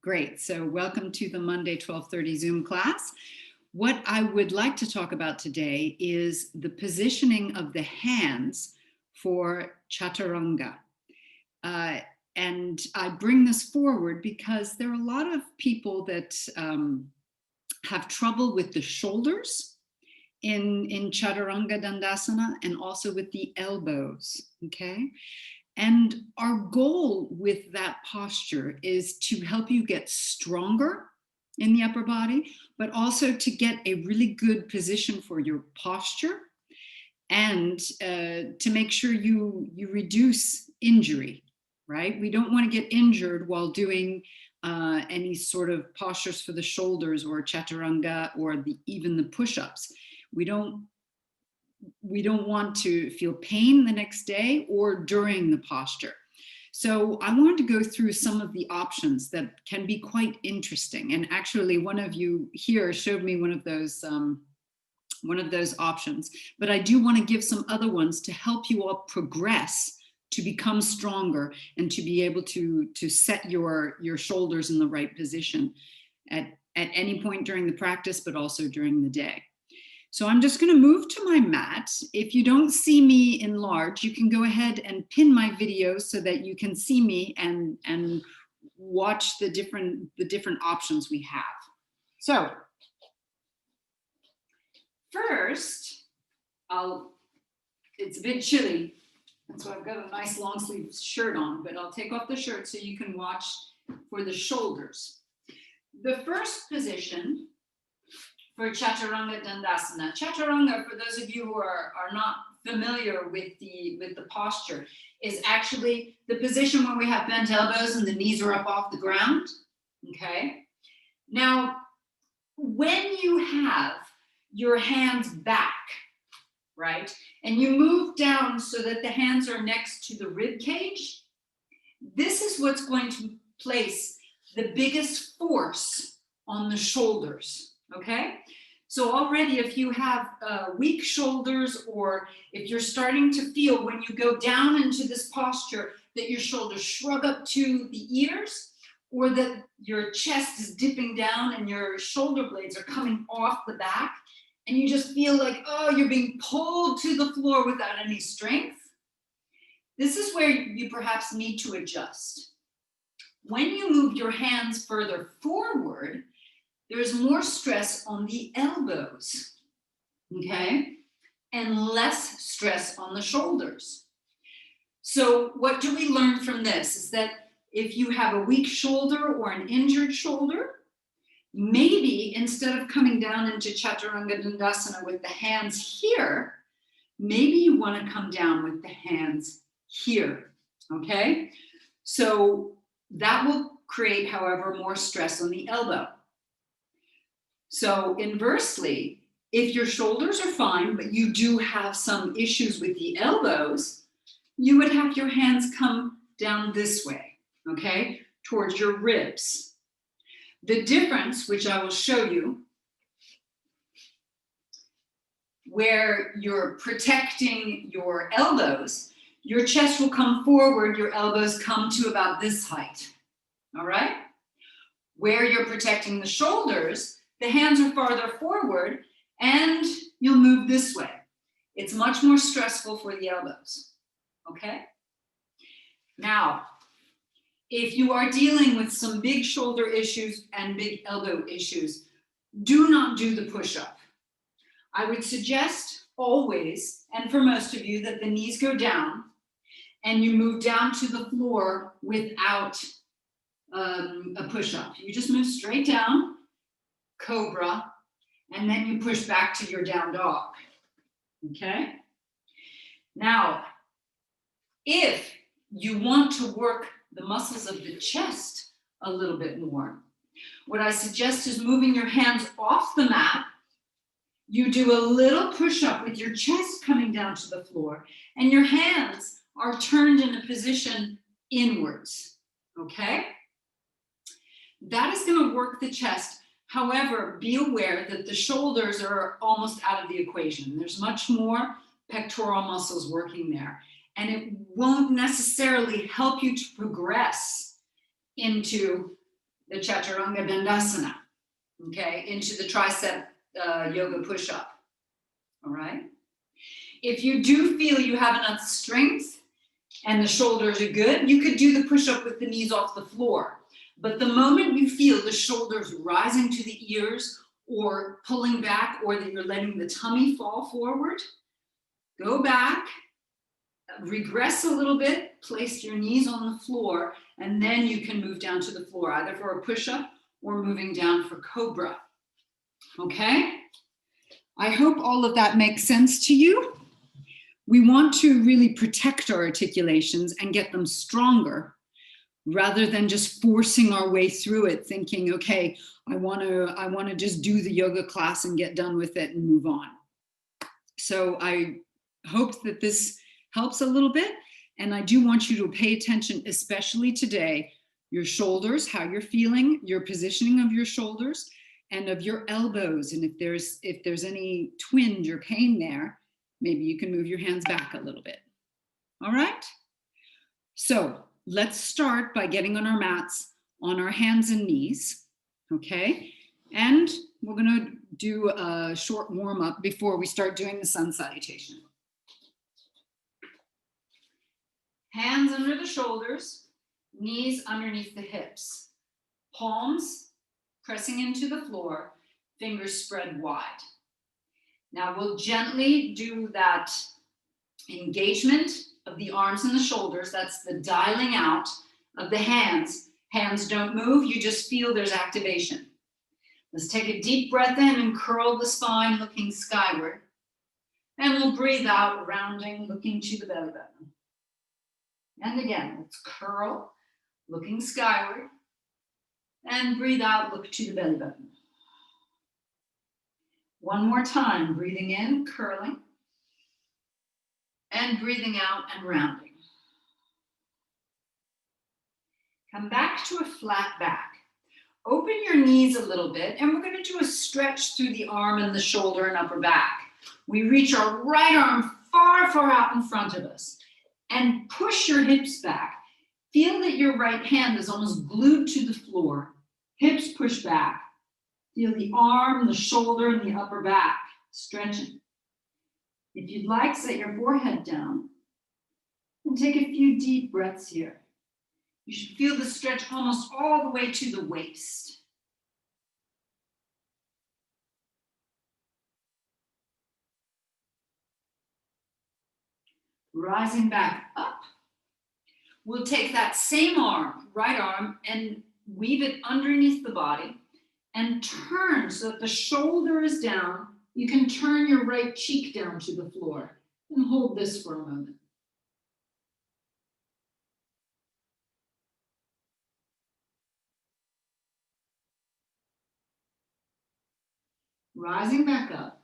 Great. So welcome to the Monday 12:30 Zoom class. What I would like to talk about today is the positioning of the hands for chaturanga. And I bring this forward because there are a lot of people that have trouble with the shoulders in chaturanga dandasana and also with the elbows, okay? And our goal with that posture is to help you get stronger in the upper body, but also to get a really good position for your posture and to make sure you reduce injury, right? We don't want to get injured while doing any sort of postures for the shoulders or chaturanga or even the push-ups. We don't want to feel pain the next day or during the posture. So I wanted to go through some of the options that can be quite interesting. And actually one of you here showed me one of those options, but I do want to give some other ones to help you all progress to become stronger and to be able to set your shoulders in the right position at any point during the practice, but also during the day. So I'm just going to move to my mat. If you don't see me enlarged, you can go ahead and pin my video so that you can see me and watch the different options we have. So first, it's a bit chilly, and so I've got a nice long sleeve shirt on, but I'll take off the shirt so you can watch for the shoulders. The first position for Chaturanga Dandasana. Chaturanga, for those of you who are not familiar with the posture, is actually the position where we have bent elbows and the knees are up off the ground, okay? Now, when you have your hands back, right, and you move down so that the hands are next to the rib cage, this is what's going to place the biggest force on the shoulders. Okay, so already if you have weak shoulders, or if you're starting to feel when you go down into this posture that your shoulders shrug up to the ears, or that your chest is dipping down and your shoulder blades are coming off the back, and you just feel like, oh, you're being pulled to the floor without any strength, this is where you perhaps need to adjust. When you move your hands further forward, there's more stress on the elbows, okay? And less stress on the shoulders. So what do we learn from this? Is that if you have a weak shoulder or an injured shoulder, maybe instead of coming down into Chaturanga Dandasana with the hands here, maybe you want to come down with the hands here, okay? So that will create, however, more stress on the elbow. So inversely, if your shoulders are fine, but you do have some issues with the elbows, you would have your hands come down this way, okay, towards your ribs. The difference, which I will show you, where you're protecting your elbows, your chest will come forward, your elbows come to about this height, all right? Where you're protecting the shoulders, the hands are farther forward and you'll move this way. It's much more stressful for the elbows, okay? Now, if you are dealing with some big shoulder issues and big elbow issues, do not do the push-up. I would suggest always, and for most of you, that the knees go down and you move down to the floor without a push-up. You just move straight down, cobra, and then you push back to your down dog, okay? Now, if you want to work the muscles of the chest a little bit more, what I suggest is moving your hands off the mat. You do a little push-up with your chest coming down to the floor, and your hands are turned in a position inwards, okay? That is going to work the chest. However, be aware that the shoulders are almost out of the equation. There's much more pectoral muscles working there, and it won't necessarily help you to progress into the Chaturanga Dandasana, okay, into the tricep yoga push-up, all right? If you do feel you have enough strength and the shoulders are good, you could do the push-up with the knees off the floor. But the moment you feel the shoulders rising to the ears or pulling back, or that you're letting the tummy fall forward, go back, regress a little bit, place your knees on the floor, and then you can move down to the floor, either for a push-up or moving down for cobra. Okay? I hope all of that makes sense to you. We want to really protect our articulations and get them stronger, rather than just forcing our way through it, thinking, okay, I want to just do the yoga class and get done with it and move on. So I hope that this helps a little bit. And I do want you to pay attention, especially today, your shoulders, how you're feeling, your positioning of your shoulders and of your elbows. And if there's any twinge or pain there, maybe you can move your hands back a little bit. All right? So let's start by getting on our mats on our hands and knees, okay? And we're gonna do a short warm up before we start doing the sun salutation. Hands under the shoulders, knees underneath the hips, palms pressing into the floor, fingers spread wide. Now we'll gently do that engagement of the arms and the shoulders. That's the dialing out of the hands. Hands don't move, you just feel there's activation. Let's take a deep breath in and curl the spine, looking skyward. And we'll breathe out, rounding, looking to the belly button. And again, let's curl, looking skyward. And breathe out, look to the belly button. One more time, breathing in, curling. And breathing out and rounding. Come back to a flat back. Open your knees a little bit, and we're going to do a stretch through the arm and the shoulder and upper back. We reach our right arm far, far out in front of us and push your hips back. Feel that your right hand is almost glued to the floor. Hips push back. Feel the arm, the shoulder, and the upper back stretching. If you'd like, set your forehead down and take a few deep breaths here. You should feel the stretch almost all the way to the waist. Rising back up. We'll take that same arm, right arm, and weave it underneath the body and turn so that the shoulder is down. You can turn your right cheek down to the floor and hold this for a moment. Rising back up.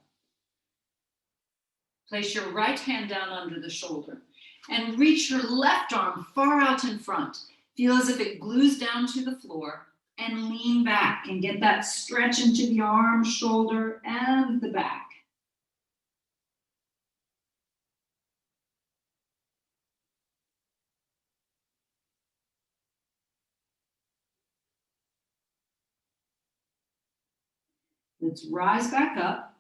Place your right hand down under the shoulder and reach your left arm far out in front. Feel as if it glues down to the floor and lean back and get that stretch into the arm, shoulder, and the back. Let's rise back up.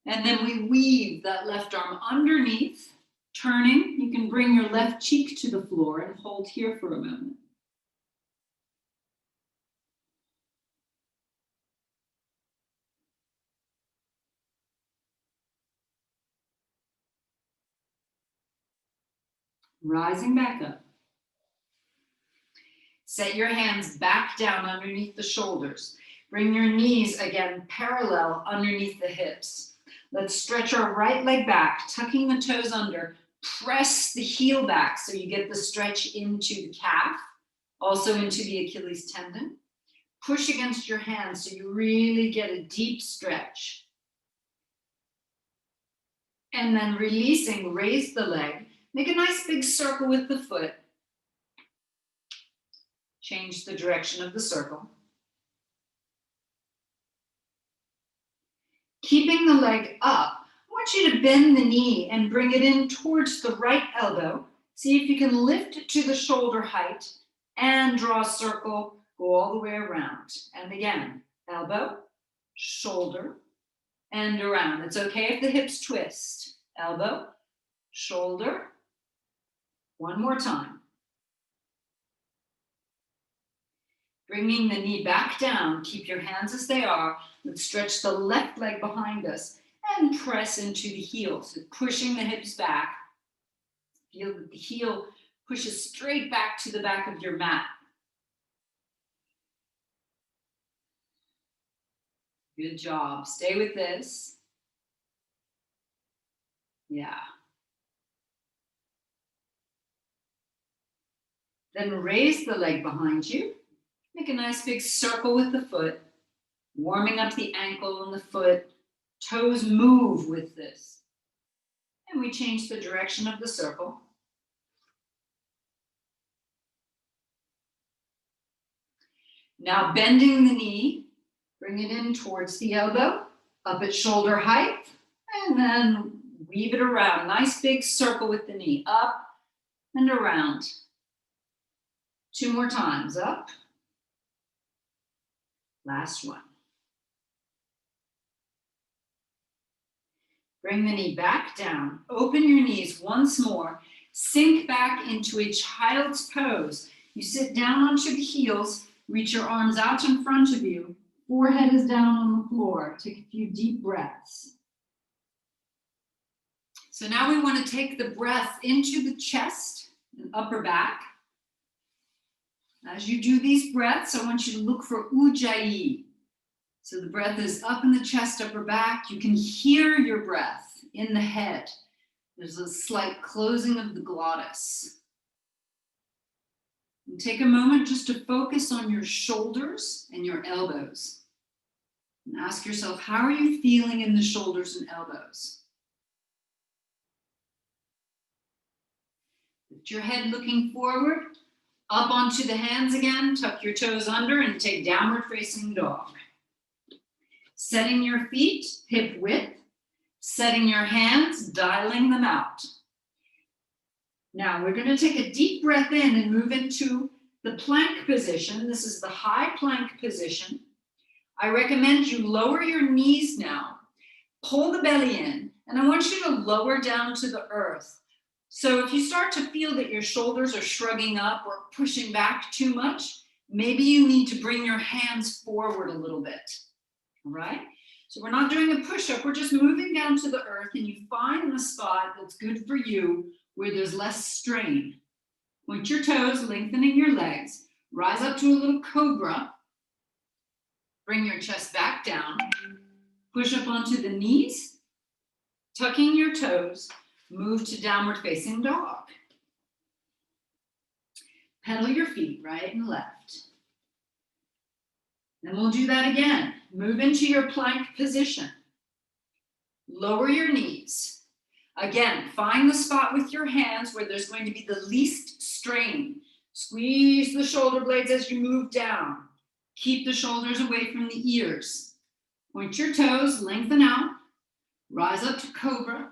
And then we weave that left arm underneath, turning. You can bring your left cheek to the floor and hold here for a moment. Rising back up. Set your hands back down underneath the shoulders. Bring your knees again parallel underneath the hips. Let's stretch our right leg back, tucking the toes under. Press the heel back so you get the stretch into the calf, also into the Achilles tendon. Push against your hands so you really get a deep stretch. And then releasing, raise the leg. Make a nice big circle with the foot. Change the direction of the circle. Keeping the leg up, I want you to bend the knee and bring it in towards the right elbow. See if you can lift it to the shoulder height and draw a circle Go all the way around. And again, elbow, shoulder, and around. It's okay if the hips twist. Elbow, shoulder. One more time. Bringing the knee back down. Keep your hands as they are. Let's stretch the left leg behind us and press into the heel. So pushing the hips back. Feel that the heel pushes straight back to the back of your mat. Good job. Stay with this. Yeah. Then raise the leg behind you. Make a nice big circle with the foot, warming up the ankle and the foot. Toes move with this. And we change the direction of the circle. Now bending the knee, bring it in towards the elbow, up at shoulder height, and then weave it around. Nice big circle with the knee, up and around. 2 more times, up. Last one. Bring the knee back down. Open your knees once more. Sink back into a child's pose. You sit down onto the heels. Reach your arms out in front of you. Forehead is down on the floor. Take a few deep breaths. So now we want to take the breath into the chest and upper back. As you do these breaths, I want you to look for Ujjayi. So the breath is up in the chest, upper back. You can hear your breath in the head. There's a slight closing of the glottis. And take a moment just to focus on your shoulders and your elbows. And ask yourself, how are you feeling in the shoulders and elbows? Lift your head looking forward. Up onto the hands again, tuck your toes under and take downward facing dog. Setting your feet hip width, setting your hands, dialing them out. Now we're going to take a deep breath in and move into the plank position. This is the high plank position. I recommend you lower your knees now, pull the belly in, and I want you to lower down to the earth. So if you start to feel that your shoulders are shrugging up or pushing back too much, maybe you need to bring your hands forward a little bit, all right? So we're not doing a push-up, we're just moving down to the earth, and you find the spot that's good for you where there's less strain. Point your toes, lengthening your legs, rise up to a little cobra, bring your chest back down, push up onto the knees, tucking your toes, move to downward facing dog. Pedal your feet right and left. Then we'll do that again. Move into your plank position. Lower your knees. Again, find the spot with your hands where there's going to be the least strain. Squeeze the shoulder blades as you move down. Keep the shoulders away from the ears. Point your toes, lengthen out. Rise up to cobra.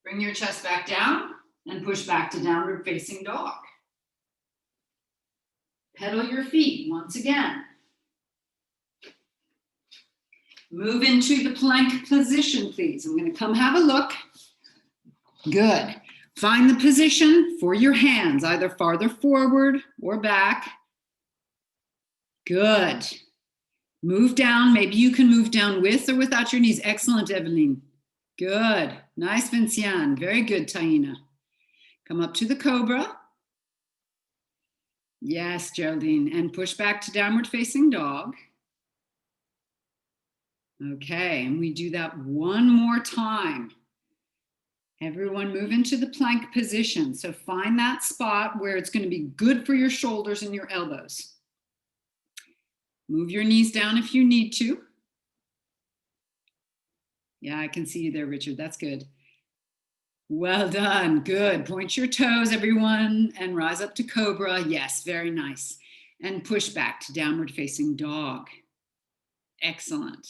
Bring your chest back down and push back to downward facing dog. Pedal your feet once again. Move into the plank position, please. I'm going to come have a look. Good. Find the position for your hands, either farther forward or back. Good. Move down. Maybe you can move down with or without your knees. Excellent, Evelyn. Good. Nice, Vincian. Very good, Taina. Come up to the cobra. Yes, Geraldine. And push back to downward facing dog. Okay, and we do that one more time. Everyone move into the plank position. So find that spot where it's going to be good for your shoulders and your elbows. Move your knees down if you need to. Yeah, I can see you there, Richard. That's good. Well done. Good. Point your toes, everyone, and rise up to cobra. Yes, very nice. And push back to downward facing dog. Excellent.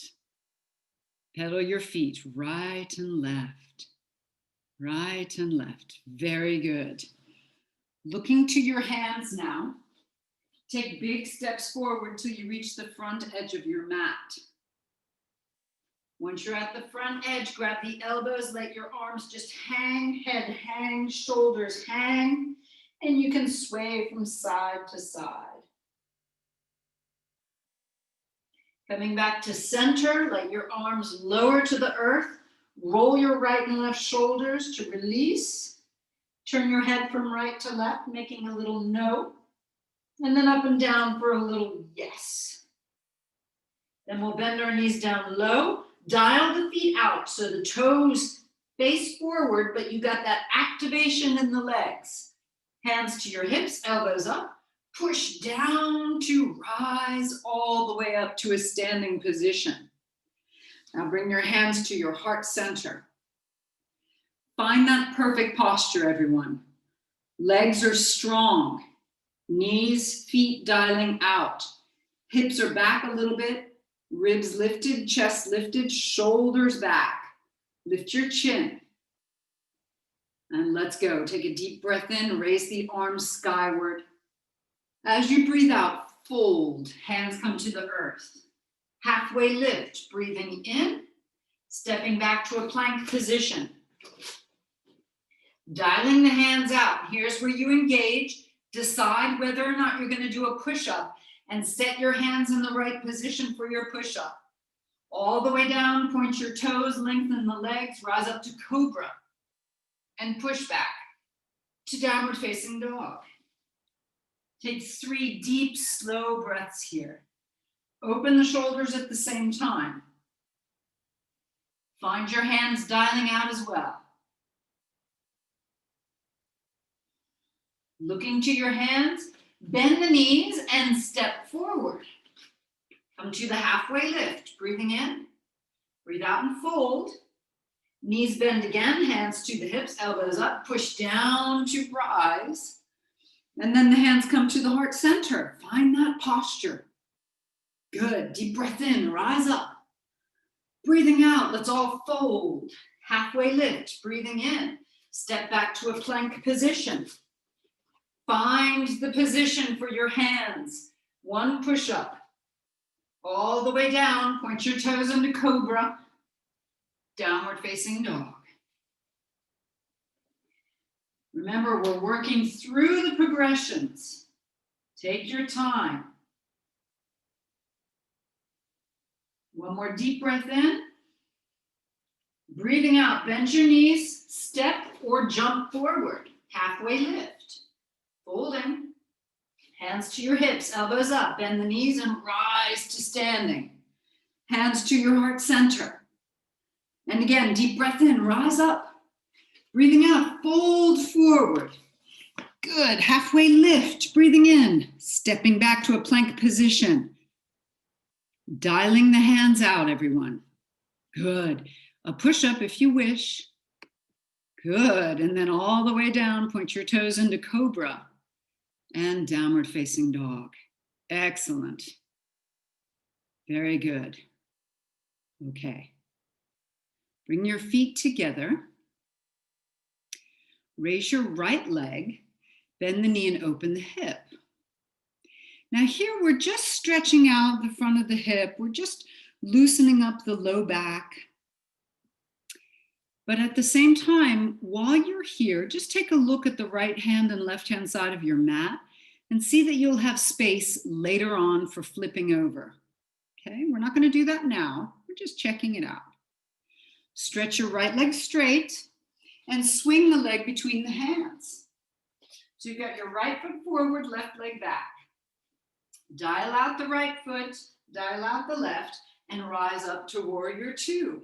Pedal your feet right and left. Right and left. Very good. Looking to your hands now. Take big steps forward till you reach the front edge of your mat. Once you're at the front edge, grab the elbows, let your arms just hang, head hang, shoulders hang, and you can sway from side to side. Coming back to center, let your arms lower to the earth, roll your right and left shoulders to release, turn your head from right to left, making a little no, and then up and down for a little yes. Then we'll bend our knees down low, dial the feet out so the toes face forward, but you got that activation in the legs. Hands to your hips, elbows up. Push down to rise all the way up to a standing position. Now bring your hands to your heart center. Find that perfect posture, everyone. Legs are strong. Knees, feet dialing out. Hips are back a little bit. Ribs lifted, chest lifted, shoulders back. Lift your chin. And let's go. Take a deep breath in, raise the arms skyward. As you breathe out, fold, hands come to the earth. Halfway lift, breathing in, stepping back to a plank position. Dialing the hands out. Here's where you engage. Decide whether or not you're going to do a push-up and set your hands in the right position for your push-up. All the way down, point your toes, lengthen the legs, rise up to cobra and push back to downward facing dog. Take 3 deep, slow breaths here. Open the shoulders at the same time. Find your hands dialing out as well. Looking to your hands, bend the knees and step forward. Come to the halfway lift, breathing in. Breathe out and fold. Knees bend again, hands to the hips, elbows up, push down to rise. And then the hands come to the heart center. Find that posture. Good. Deep breath in, rise up. Breathing out, let's all fold. Halfway lift, breathing in. Step back to a plank position. Find the position for your hands. 1 push-up. All the way down, point your toes into cobra. Downward facing dog. Remember, we're working through the progressions. Take your time. 1 more deep breath in. Breathing out, bend your knees, step or jump forward. Halfway lift. Folding. Hands to your hips, elbows up, bend the knees and rise to standing. Hands to your heart center. And again, deep breath in, rise up. Breathing out, fold forward. Good, halfway lift, breathing in, stepping back to a plank position. Dialing the hands out, everyone. Good, a push-up if you wish. Good, and then all the way down, point your toes into cobra and downward facing dog. Excellent. Very good. Okay. Bring your feet together. Raise your right leg, bend the knee and open the hip. Now here we're just stretching out the front of the hip. We're just loosening up the low back. But at the same time, while you're here, just take a look at the right hand and left hand side of your mat and see that you'll have space later on for flipping over. Okay, we're not going to do that now. We're just checking it out. Stretch your right leg straight and swing the leg between the hands. So you've got your right foot forward, left leg back. Dial out the right foot, dial out the left, and rise up to warrior 2.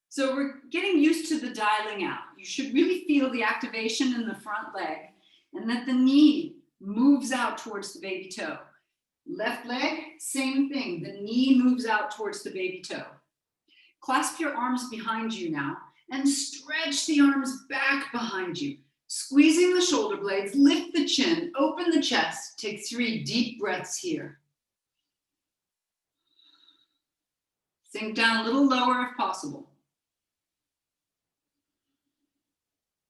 So we're getting used to the dialing out. You should really feel the activation in the front leg and that the knee moves out towards the baby toe. Left leg, same thing. The knee moves out towards the baby toe. Clasp your arms behind you now and stretch the arms back behind you. Squeezing the shoulder blades, lift the chin, open the chest. Take 3 deep breaths here. Sink down a little lower if possible.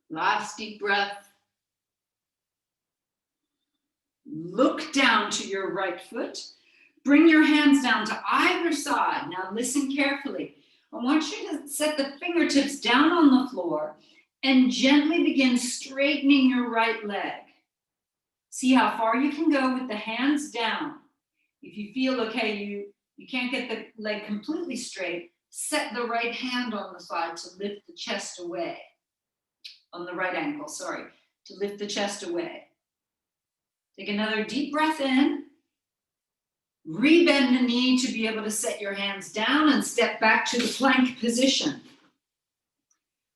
Last deep breath. Look down to your right foot. Bring your hands down to either side. Now listen carefully. I want you to set the fingertips down on the floor and gently begin straightening your right leg. See how far you can go with the hands down. If you feel okay, you can't get the leg completely straight, set the right hand on the side to lift the chest away. On the right ankle, sorry, to lift the chest away. Take another deep breath in. Rebend the knee to be able to set your hands down and step back to the plank position.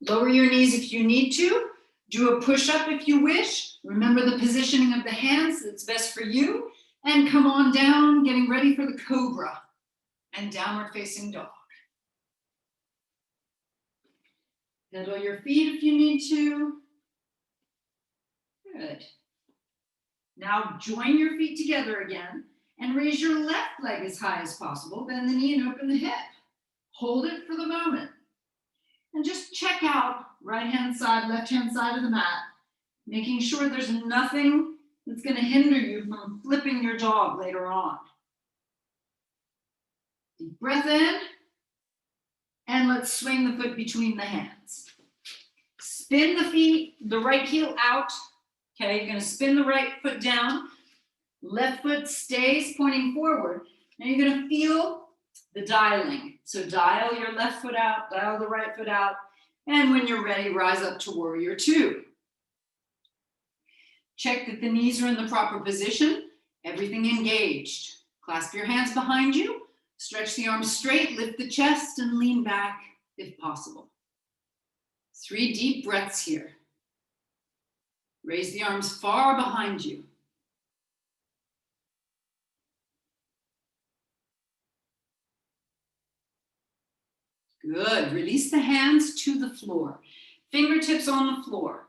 Lower your knees if you need to. Do a push-up if you wish. Remember the positioning of the hands that's best for you. And come on down, getting ready for the cobra and downward facing dog. Pedal your feet if you need to. Good. Now join your feet together again and raise your left leg as high as possible. Bend the knee and open the hip. Hold it for the moment. And just check out right-hand side, left-hand side of the mat, making sure there's nothing that's going to hinder you from flipping your dog later on. Deep breath in, and let's swing the foot between the hands. Spin the feet, the right heel out. Okay, you're going to spin the right foot down. Left foot stays pointing forward. Now you're going to feel the dialing. So dial your left foot out, dial the right foot out, and when you're ready, rise up to warrior two. Check that the knees are in the proper position, everything engaged. Clasp your hands behind you, stretch the arms straight, lift the chest, and lean back if possible. 3 deep breaths here. Raise the arms far behind you. Good. Release the hands to the floor. Fingertips on the floor.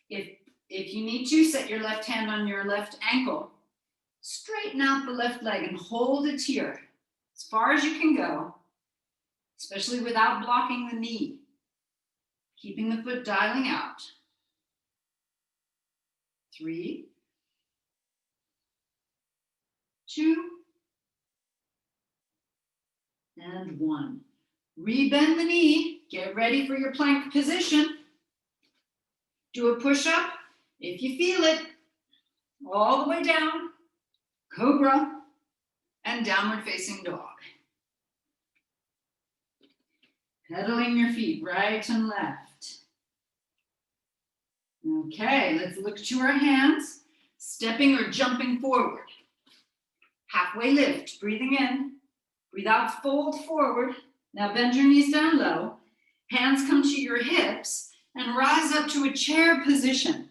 If you need to, set your left hand on your left ankle. Straighten out the left leg and hold it here as far as you can go, especially without blocking the knee. Keeping the foot dialing out. 3, 2, and 1. Rebend the knee. Get ready for your plank position. Do a push-up if you feel it. All the way down. Cobra and downward facing dog. Pedaling your feet right and left. Okay, let's look to our hands. Stepping or jumping forward. Halfway lift, breathing in. Breathe out, fold forward. Now bend your knees down low. Hands come to your hips and rise up to a chair position.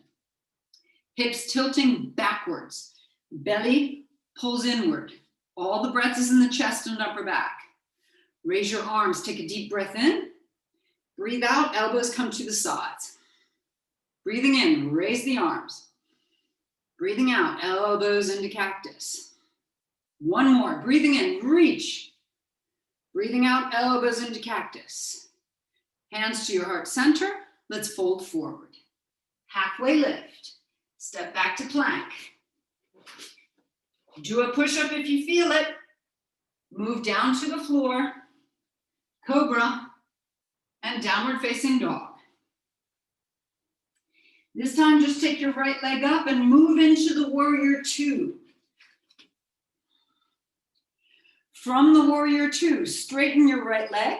Hips tilting backwards. Belly pulls inward. All the breath is in the chest and upper back. Raise your arms, take a deep breath in. Breathe out, elbows come to the sides. Breathing in, raise the arms. Breathing out, elbows into cactus. One more, breathing in, reach. Breathing out, elbows into cactus. Hands to your heart center, let's fold forward. Halfway lift, step back to plank. Do a push-up if you feel it. Move down to the floor, cobra, and downward facing dog. This time, just take your right leg up and move into the warrior two. From the warrior two, straighten your right leg,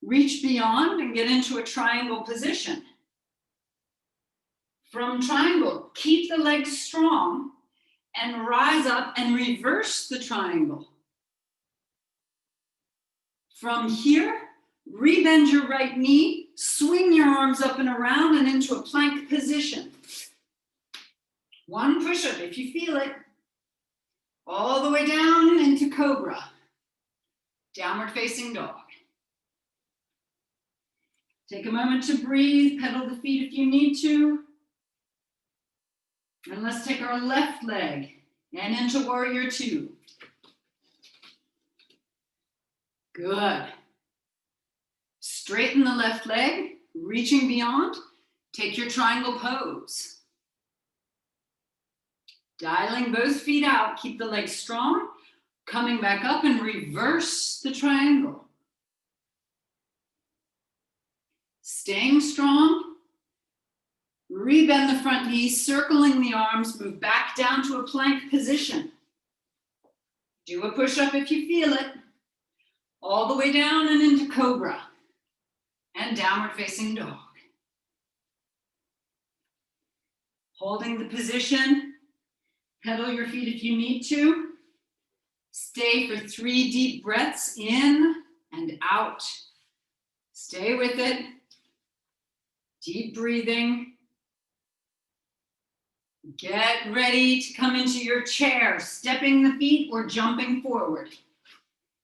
reach beyond and get into a triangle position. From triangle, keep the legs strong and rise up and reverse the triangle. From here, rebend your right knee, swing your arms up and around and into a plank position. One push-up if you feel it. All the way down into cobra. Downward facing dog. Take a moment to breathe, pedal the feet if you need to. And let's take our left leg and into warrior two. Good. Straighten the left leg, reaching beyond. Take your triangle pose. Dialing both feet out, keep the legs strong, coming back up and reverse the triangle. Staying strong, rebend the front knee, circling the arms, move back down to a plank position. Do a push-up if you feel it. All the way down and into cobra and downward facing dog. Holding the position, pedal your feet if you need to. Stay for 3 deep breaths in and out. Stay with it. Deep breathing. Get ready to come into your chair, stepping the feet or jumping forward.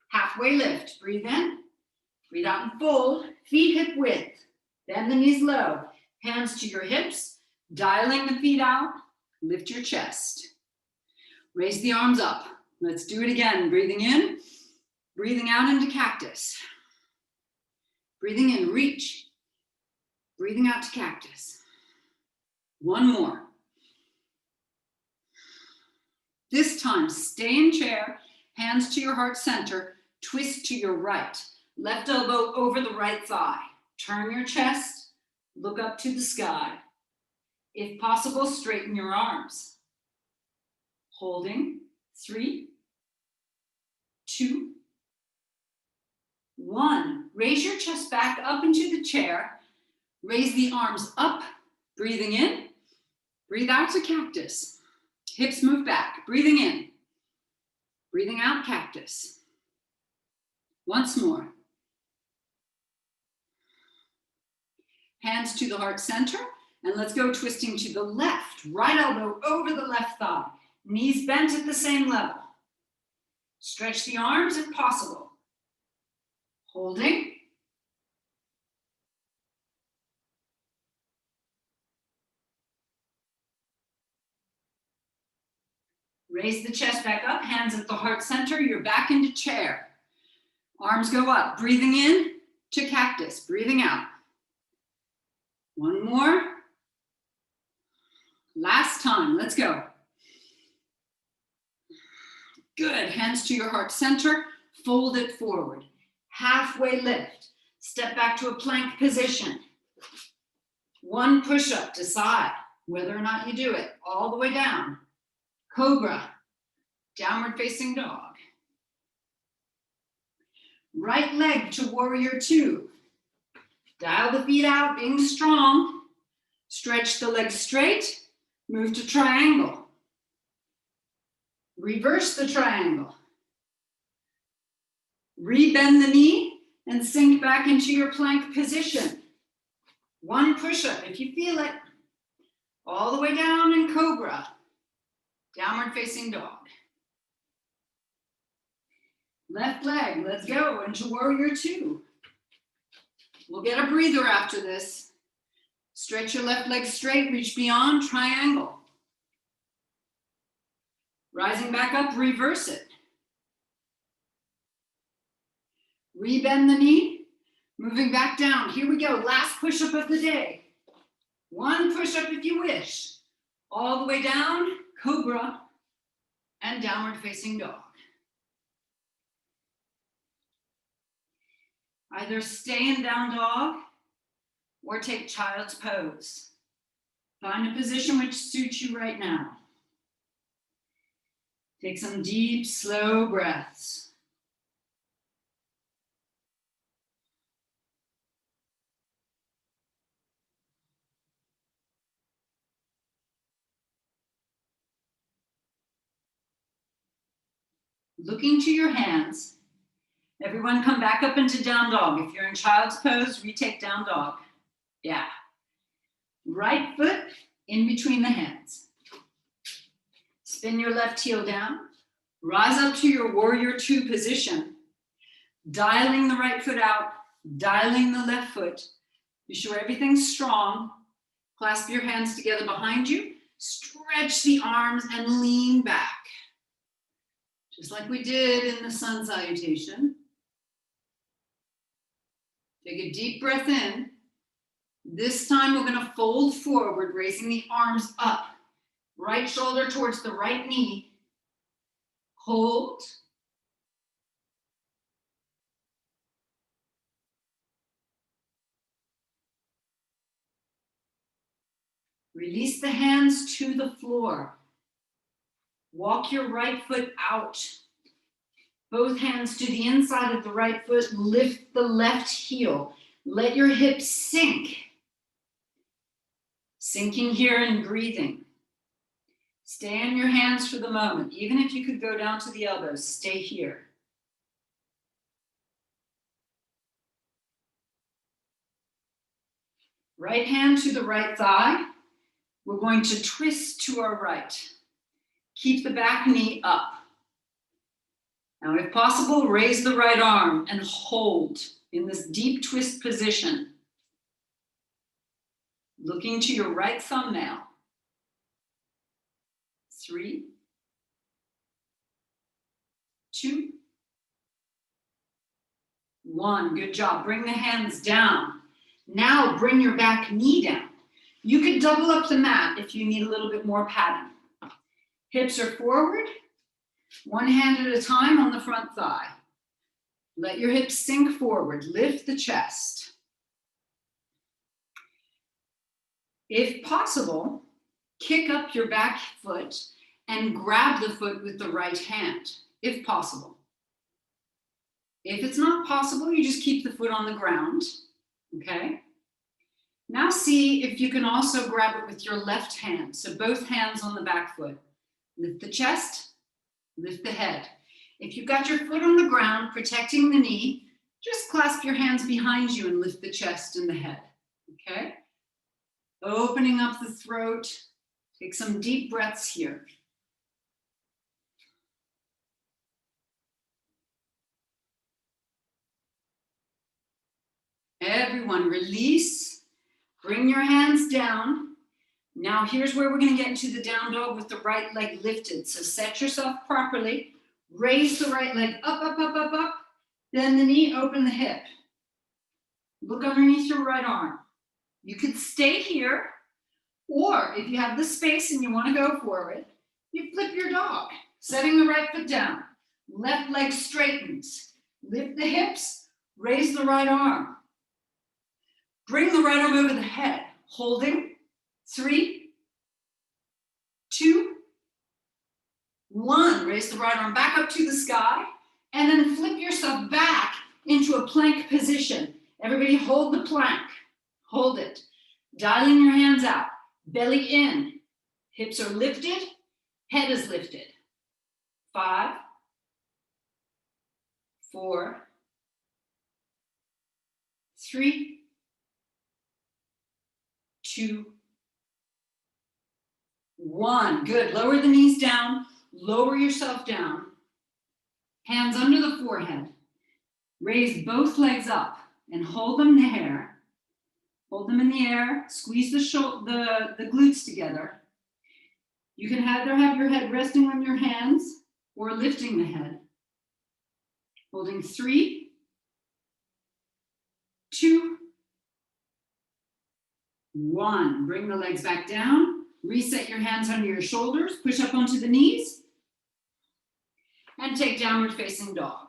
Halfway lift, breathe in, breathe out and fold, feet hip width, bend the knees low, hands to your hips, dialing the feet out, lift your chest. Raise the arms up. Let's do it again, breathing in, breathing out into cactus. Breathing in, reach, breathing out to cactus. One more. This time, stay in chair, hands to your heart center, twist to your right. Left elbow over the right thigh. Turn your chest, look up to the sky. If possible, straighten your arms. Holding, 3, 2, 1. Raise your chest back up into the chair. Raise the arms up, breathing in. Breathe out to cactus. Hips move back, breathing in. Breathing out, cactus. Once more. Hands to the heart center, and let's go twisting to the left. Right elbow over the left thigh. Knees bent at the same level. Stretch the arms if possible. Holding. Raise the chest back up, hands at the heart center, you're back into chair. Arms go up, breathing in to cactus, breathing out. One more. Last time, let's go. Good, hands to your heart center, fold it forward. Halfway lift, step back to a plank position. One push-up, decide whether or not you do it, all the way down. Cobra, downward facing dog. Right leg to warrior 2. Dial the feet out, being strong. Stretch the legs straight, move to triangle. Reverse the triangle. Rebend the knee and sink back into your plank position. One push-up if you feel it. All the way down in cobra. Downward facing dog. Left leg, let's go into warrior 2. We'll get a breather after this. Stretch your left leg straight, reach beyond, triangle. Rising back up, reverse it. Rebend the knee, moving back down. Here we go, last push-up of the day. One push-up if you wish. All the way down, cobra, and downward facing dog. Either stay in down dog or take child's pose. Find a position which suits you right now. Take some deep, slow breaths. Looking to your hands. Everyone come back up into down dog. If you're in child's pose, retake down dog. Yeah. Right foot in between the hands. Spin your left heel down. Rise up to your warrior 2 position. Dialing the right foot out, dialing the left foot. Be sure everything's strong. Clasp your hands together behind you. Stretch the arms and lean back. Just like we did in the sun salutation. Take a deep breath in. This time we're going to fold forward, raising the arms up. Right shoulder towards the right knee. Hold. Release the hands to the floor. Walk your right foot out. Both hands to the inside of the right foot. Lift the left heel. Let your hips sink. Sinking here and breathing. Stay on your hands for the moment. Even if you could go down to the elbows, stay here. Right hand to the right thigh. We're going to twist to our right. Keep the back knee up. Now, if possible, raise the right arm and hold in this deep twist position. Looking to your right thumbnail. 3, 2, 1. Good job. Bring the hands down. Now bring your back knee down. You could double up the mat if you need a little bit more padding. Hips are forward, one hand at a time on the front thigh. Let your hips sink forward. Lift the chest. If possible, kick up your back foot and grab the foot with the right hand, if possible. If it's not possible, you just keep the foot on the ground, okay? Now see if you can also grab it with your left hand. So both hands on the back foot. Lift the chest, lift the head. If you've got your foot on the ground, protecting the knee, just clasp your hands behind you and lift the chest and the head, okay? Opening up the throat. Take some deep breaths here. Everyone, release. Bring your hands down. Now here's where we're going to get into the down dog with the right leg lifted. So set yourself properly. Raise the right leg up, up, up, up, up. Then the knee, open the hip. Look underneath your right arm. You could stay here, or if you have the space and you want to go for it, you flip your dog, setting the right foot down. Left leg straightens. Lift the hips, raise the right arm. Bring the right arm over the head, holding. 3, 2, 1. Raise the right arm back up to the sky, and then flip yourself back into a plank position. Everybody hold the plank. Hold it. Dialing your hands out. Belly in. Hips are lifted. Head is lifted. 5, 4, 3, 2, 1. Good. Lower the knees down. Lower yourself down. Hands under the forehead. Raise both legs up and hold them in the air. Hold them in the air. Squeeze the glutes together. You can either have your head resting on your hands or lifting the head. Holding 3, 2, 1. Bring the legs back down. Reset your hands under your shoulders. Push up onto the knees. And take downward facing dog.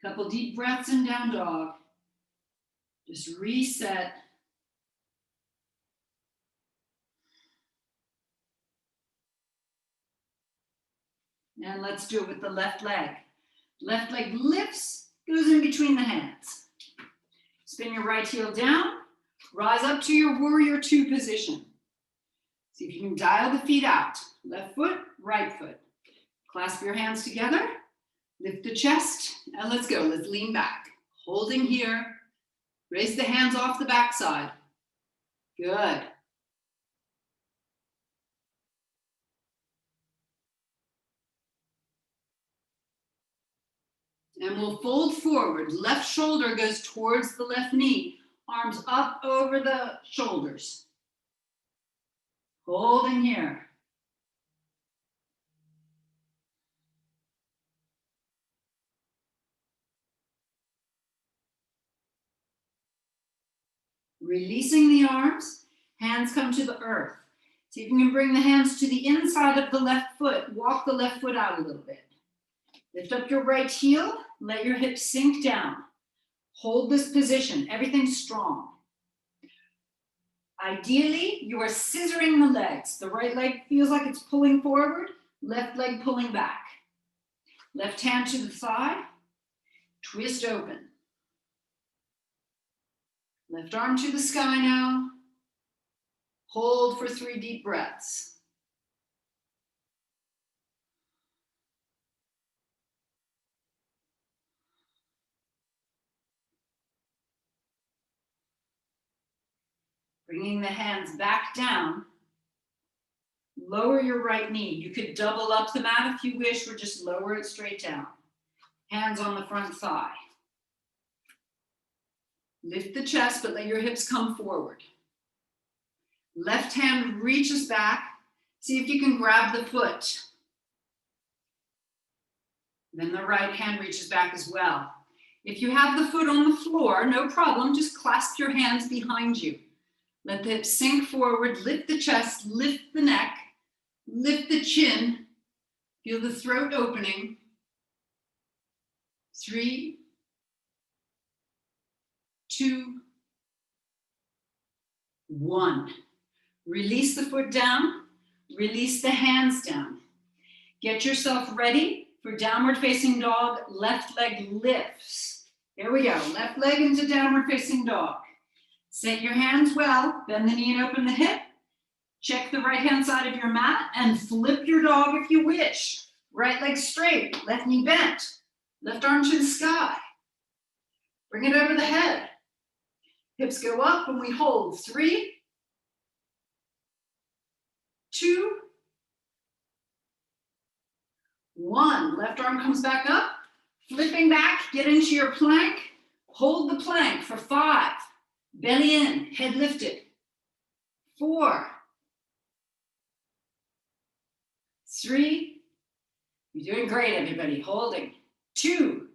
Couple deep breaths in down dog. Just reset. And let's do it with the left leg. Left leg lifts, goes in between the hands. Spin your right heel down. Rise up to your warrior 2 position. See if you can dial the feet out. Left foot, right foot. Clasp your hands together. Lift the chest. And let's go. Let's lean back. Holding here. Raise the hands off the backside. Good. And we'll fold forward. Left shoulder goes towards the left knee. Arms up over the shoulders. Holding here. Releasing the arms. Hands come to the earth. See if you can bring the hands to the inside of the left foot. Walk the left foot out a little bit. Lift up your right heel. Let your hips sink down. Hold this position. Everything's strong. Ideally, you are scissoring the legs. The right leg feels like it's pulling forward. Left leg pulling back. Left hand to the side. Twist open. Left arm to the sky now. Hold for 3 deep breaths. Bringing the hands back down. Lower your right knee. You could double up the mat if you wish, or just lower it straight down. Hands on the front thigh. Lift the chest, but let your hips come forward. Left hand reaches back. See if you can grab the foot. Then the right hand reaches back as well. If you have the foot on the floor, no problem. Just clasp your hands behind you. Let the hips sink forward. Lift the chest, lift the neck, lift the chin. Feel the throat opening. 3, 2, 1. Release the foot down, release the hands down. Get yourself ready for downward facing dog. Left leg lifts. Here we go, left leg into downward facing dog. Set your hands well, bend the knee and open the hip. Check the right hand side of your mat and flip your dog if you wish. Right leg straight, left knee bent. Left arm to the sky. Bring it over the head. Hips go up and we hold. 3, 2, 1. Left arm comes back up. Flipping back, get into your plank. Hold the plank for 5. Belly in, head lifted. 4, 3. You're doing great, everybody. Holding. 2,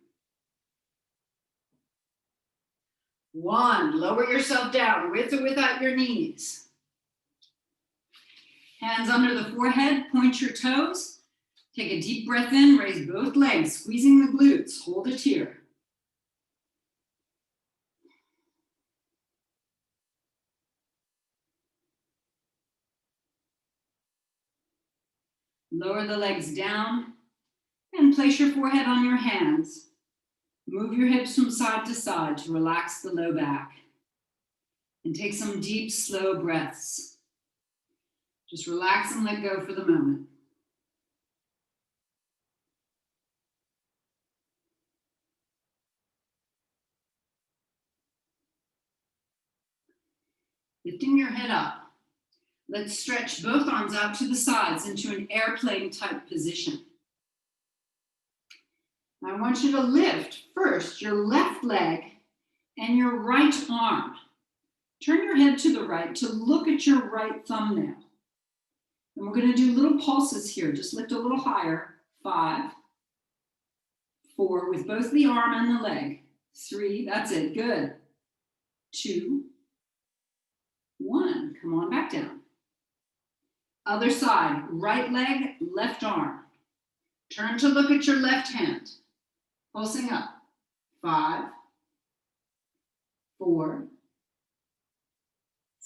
1. Lower yourself down with or without your knees. Hands under the forehead, point your toes. Take a deep breath in, raise both legs, squeezing the glutes. Hold it here. Lower the legs down and place your forehead on your hands. Move your hips from side to side to relax the low back. And take some deep, slow breaths. Just relax and let go for the moment. Lifting your head up. Let's stretch both arms out to the sides into an airplane type position. I want you to lift first your left leg and your right arm. Turn your head to the right to look at your right thumbnail. And we're going to do little pulses here. Just lift a little higher. 5, 4, with both the arm and the leg. 3, that's it, good. 2, 1, come on back down. Other side, right leg, left arm. Turn to look at your left hand. Pulsing up. 5, 4,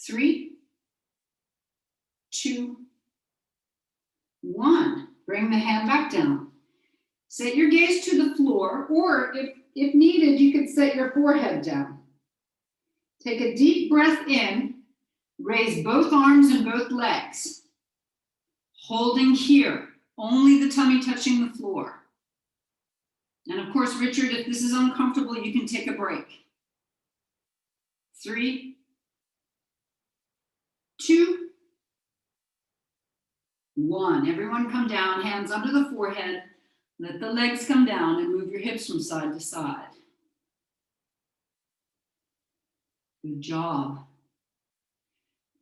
3, 2, 1. Bring the hand back down. Set your gaze to the floor, or if needed, you could set your forehead down. Take a deep breath in. Raise both arms and both legs. Holding here, only the tummy touching the floor. And of course, Richard, if this is uncomfortable, you can take a break. 3, 2, 1. Everyone come down, hands under the forehead. Let the legs come down and move your hips from side to side. Good job.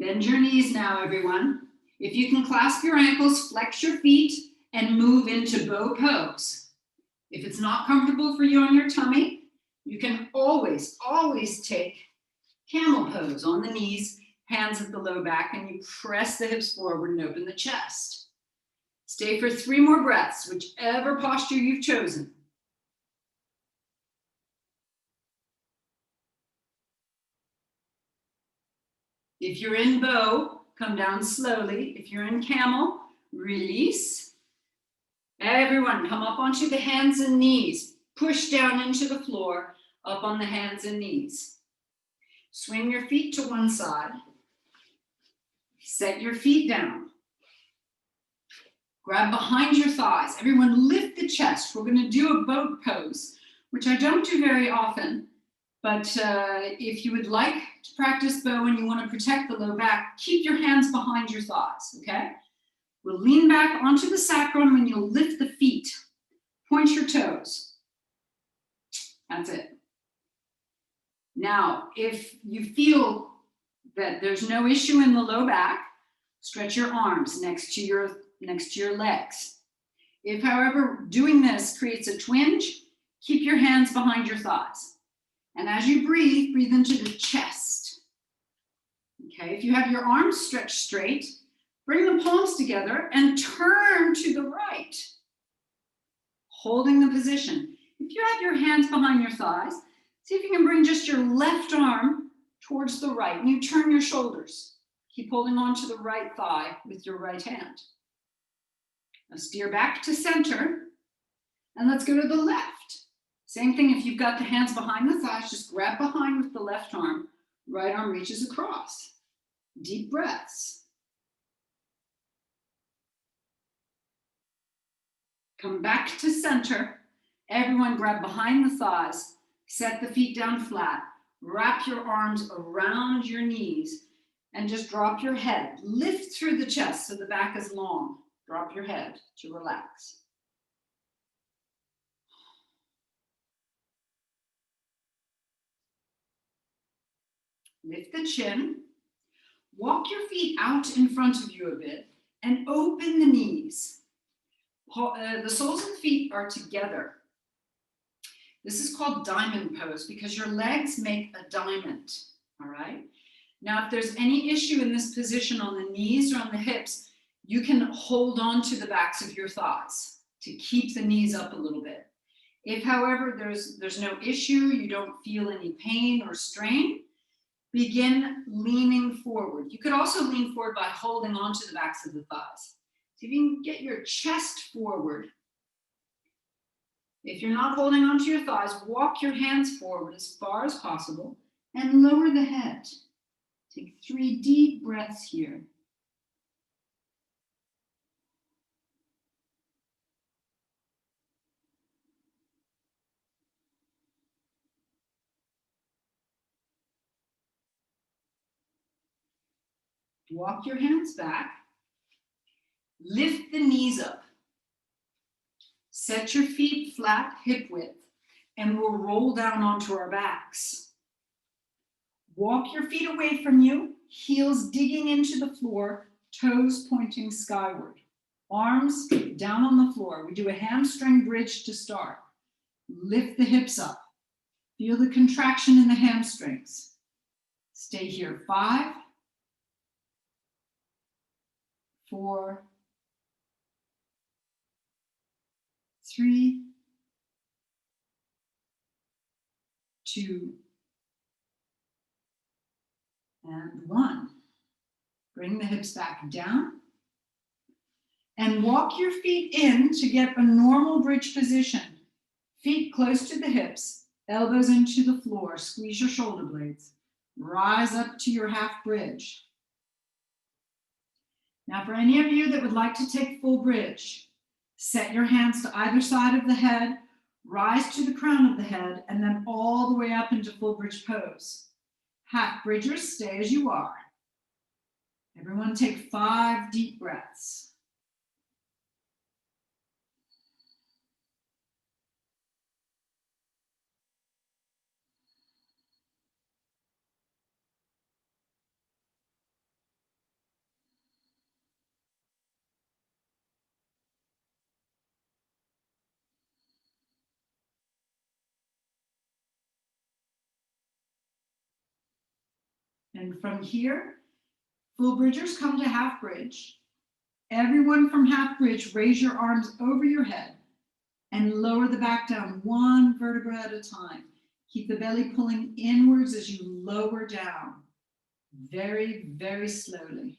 Bend your knees now, everyone. If you can clasp your ankles, flex your feet, and move into bow pose. If it's not comfortable for you on your tummy, you can always take camel pose on the knees, hands at the low back, and you press the hips forward and open the chest. Stay for 3 more breaths, whichever posture you've chosen. If you're in bow, come down slowly. If you're in camel, release. Everyone, come up onto the hands and knees. Push down into the floor, up on the hands and knees. Swing your feet to one side. Set your feet down. Grab behind your thighs. Everyone lift the chest. We're going to do a boat pose, which I don't do very often. But if you would like to practice bow and you want to protect the low back, keep your hands behind your thighs, okay? We'll lean back onto the sacrum and you'll lift the feet. Point your toes. That's it. Now, if you feel that there's no issue in the low back, stretch your arms next to your legs. If, however, doing this creates a twinge, keep your hands behind your thighs. And as you breathe, breathe into the chest. Okay, if you have your arms stretched straight, bring the palms together and turn to the right, holding the position. If you have your hands behind your thighs, see if you can bring just your left arm towards the right, and you turn your shoulders. Keep holding on to the right thigh with your right hand. Now steer back to center, and let's go to the left. Same thing, if you've got the hands behind the thighs, just grab behind with the left arm, right arm reaches across. Deep breaths. Come back to center. Everyone grab behind the thighs, set the feet down flat, wrap your arms around your knees, and just drop your head. Lift through the chest so the back is long. Drop your head to relax. Lift the chin. Walk your feet out in front of you a bit and open the knees. The soles of the feet are together. This is called diamond pose because your legs make a diamond, all right? Now, if there's any issue in this position on the knees or on the hips, you can hold on to the backs of your thighs to keep the knees up a little bit. If, however, there's no issue, you don't feel any pain or strain, begin leaning forward. You could also lean forward by holding onto the backs of the thighs. So if you can get your chest forward. If you're not holding onto your thighs, walk your hands forward as far as possible and lower the head. Take 3 deep breaths here. Walk your hands back. Lift the knees up. Set your feet flat, hip width, and we'll roll down onto our backs. Walk your feet away from you, heels digging into the floor, toes pointing skyward. Arms down on the floor. We do a hamstring bridge to start. Lift the hips up. Feel the contraction in the hamstrings. Stay here. 5, 4, 3, 2, and 1. Bring the hips back down and walk your feet in to get a normal bridge position. Feet close to the hips, elbows into the floor, squeeze your shoulder blades. Rise up to your half bridge. Now for any of you that would like to take full bridge, set your hands to either side of the head, rise to the crown of the head, and then all the way up into full bridge pose. Half bridgers, stay as you are. Everyone take 5 deep breaths. And from here, Full bridgers come to half bridge. Everyone from half bridge, raise your arms over your head and lower the back down one vertebra at a time. Keep the belly pulling inwards as you lower down. Very, very slowly.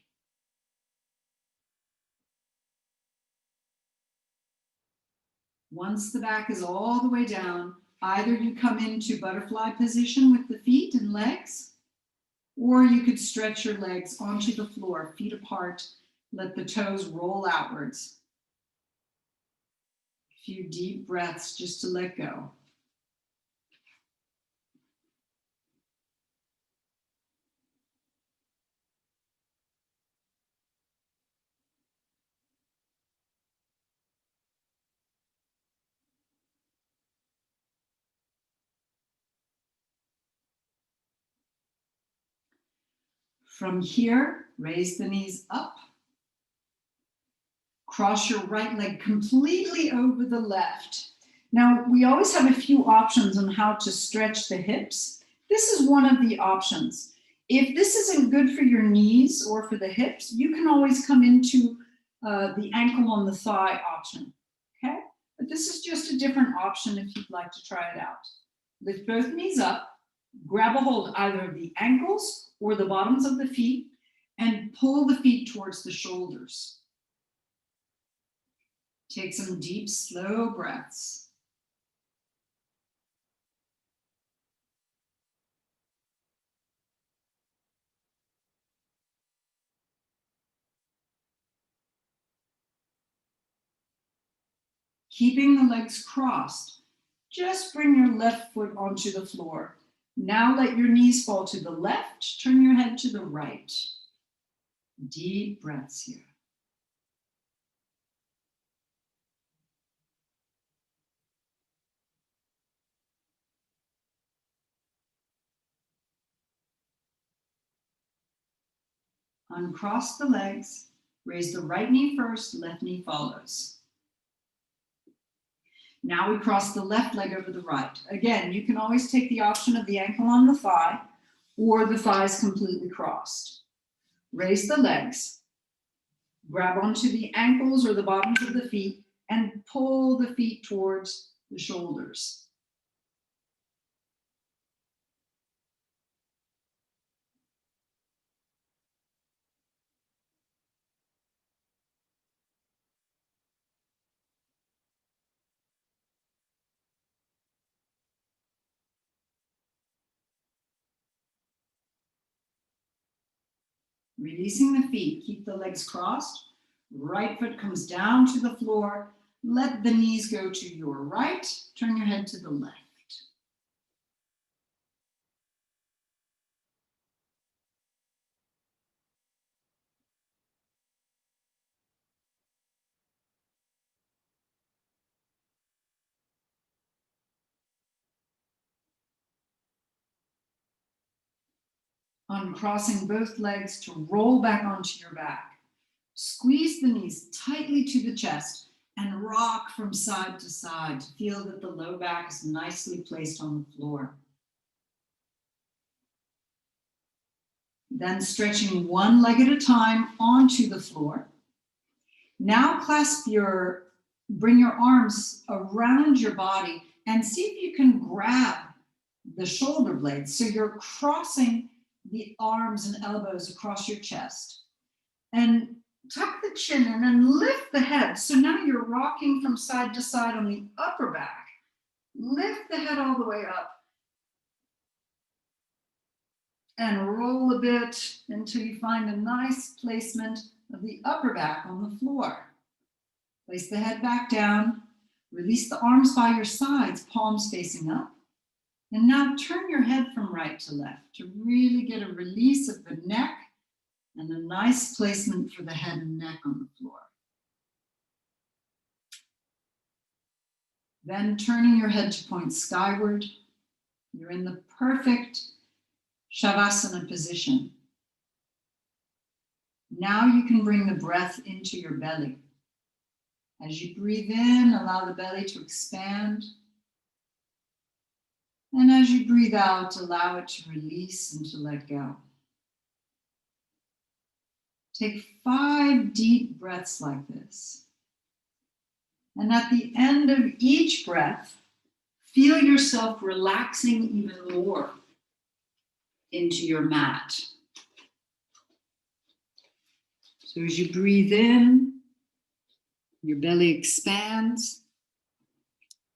Once the back is all the way down, either you come into butterfly position with the feet and legs, or you could stretch your legs onto the floor, feet apart, let the toes roll outwards. A few deep breaths just to let go. From here, raise the knees up. Cross your right leg completely over the left. Now, we always have a few options on how to stretch the hips. This is one of the options. If this isn't good for your knees or for the hips, you can always come into the ankle on the thigh option, okay? But this is just a different option if you'd like to try it out. Lift both knees up, grab a hold either of the ankles or the bottoms of the feet, and pull the feet towards the shoulders. Take some deep, slow breaths. Keeping the legs crossed, just bring your left foot onto the floor. Now let your knees fall to the left, turn your head to the right. Deep breaths here. Uncross the legs, raise the right knee first, left knee follows. Now we cross the left leg over the right. Again, you can always take the option of the ankle on the thigh or the thighs completely crossed. Raise the legs, grab onto the ankles or the bottoms of the feet and pull the feet towards the shoulders. Releasing the feet, keep the legs crossed. Right foot comes down to the floor. Let the knees go to your right. Turn your head to the left. Uncrossing both legs to roll back onto your back. Squeeze the knees tightly to the chest and rock from side to side to feel that the low back is nicely placed on the floor. Then stretching one leg at a time onto the floor. Now bring your arms around your body and see if you can grab the shoulder blades. So you're crossing the arms and elbows across your chest. And tuck the chin in and lift the head. So now you're rocking from side to side on the upper back. Lift the head all the way up. And roll a bit until you find a nice placement of the upper back on the floor. Place the head back down. Release the arms by your sides, palms facing up. And now turn your head from right to left to really get a release of the neck and a nice placement for the head and neck on the floor. Then turning your head to point skyward, you're in the perfect Shavasana position. Now you can bring the breath into your belly. As you breathe in, allow the belly to expand. And as you breathe out, allow it to release and to let go. Take 5 deep breaths like this. And at the end of each breath, feel yourself relaxing even more into your mat. So as you breathe in, your belly expands.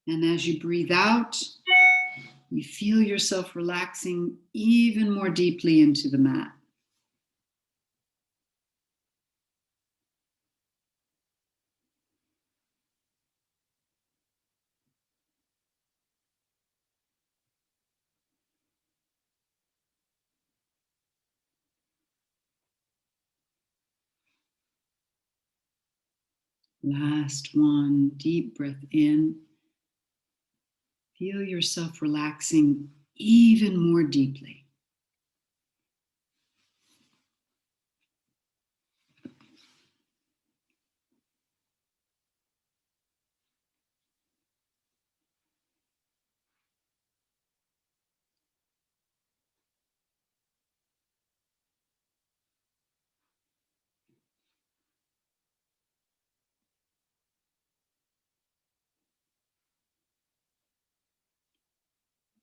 And as you breathe out, you feel yourself relaxing even more deeply into the mat. Last one, deep breath in. Feel yourself relaxing even more deeply.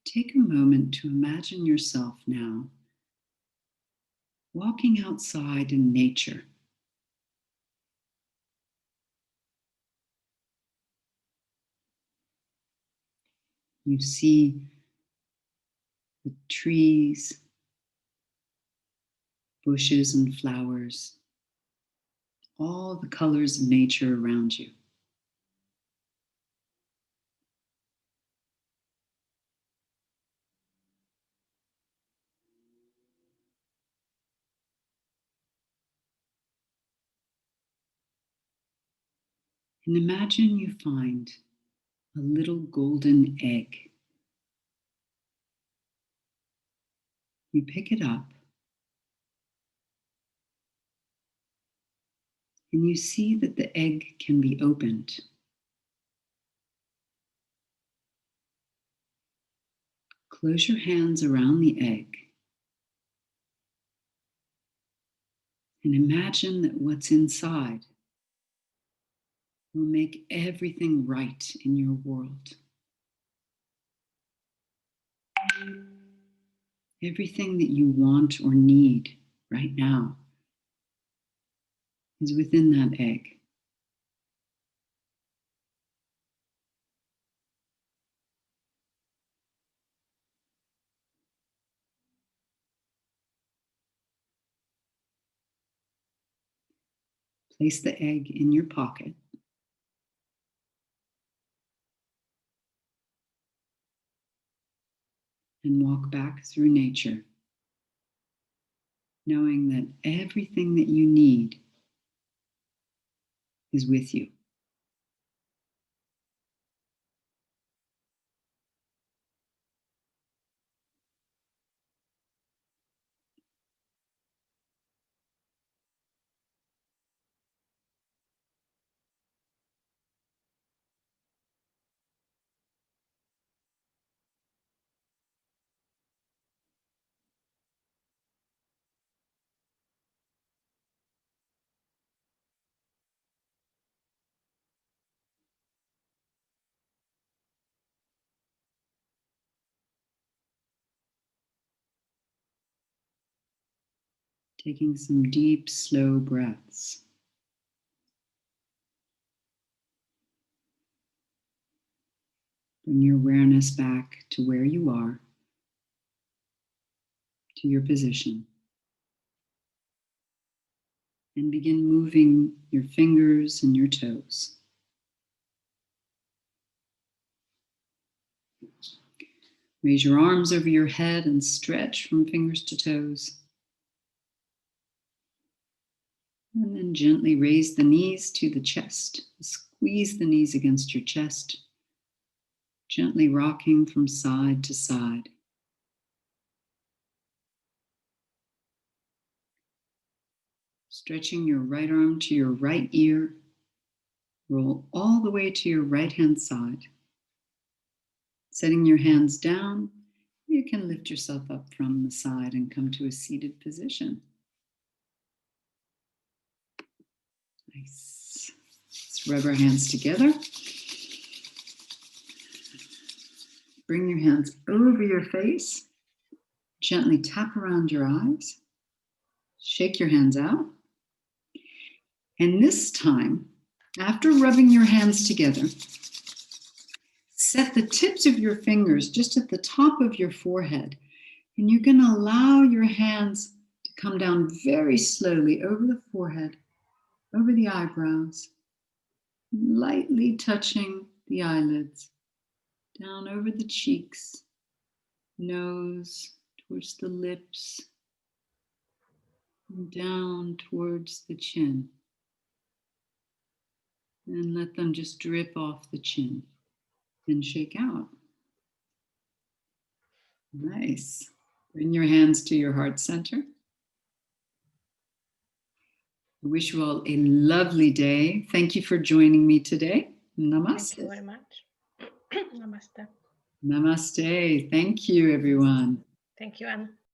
Take a moment to imagine yourself now walking outside in nature. You see the trees, bushes, and flowers, all the colors of nature around you. And imagine you find a little golden egg. You pick it up and you see that the egg can be opened. Close your hands around the egg and imagine that what's inside will make everything right in your world. Everything that you want or need right now is within that egg. Place the egg in your pocket and walk back through nature, knowing that everything that you need is with you. Taking some deep, slow breaths. Bring your awareness back to where you are, to your position. And begin moving your fingers and your toes. Raise your arms over your head and stretch from fingers to toes. And then gently raise the knees to the chest. Squeeze the knees against your chest, gently rocking from side to side. Stretching your right arm to your right ear. Roll all the way to your right hand side. Setting your hands down, you can lift yourself up from the side and come to a seated position. Nice. Let's rub our hands together. Bring your hands over your face. Gently tap around your eyes. Shake your hands out. And this time, after rubbing your hands together, set the tips of your fingers just at the top of your forehead. And you're going to allow your hands to come down very slowly over the forehead, over the eyebrows, lightly touching the eyelids, down over the cheeks, nose, towards the lips, and down towards the chin. And let them just drip off the chin and shake out. Nice. Bring your hands to your heart center. I wish you all a lovely day. Thank you for joining me today. Namaste. Thank you very much. Namaste. Namaste. Thank you, everyone. Thank you, Anne.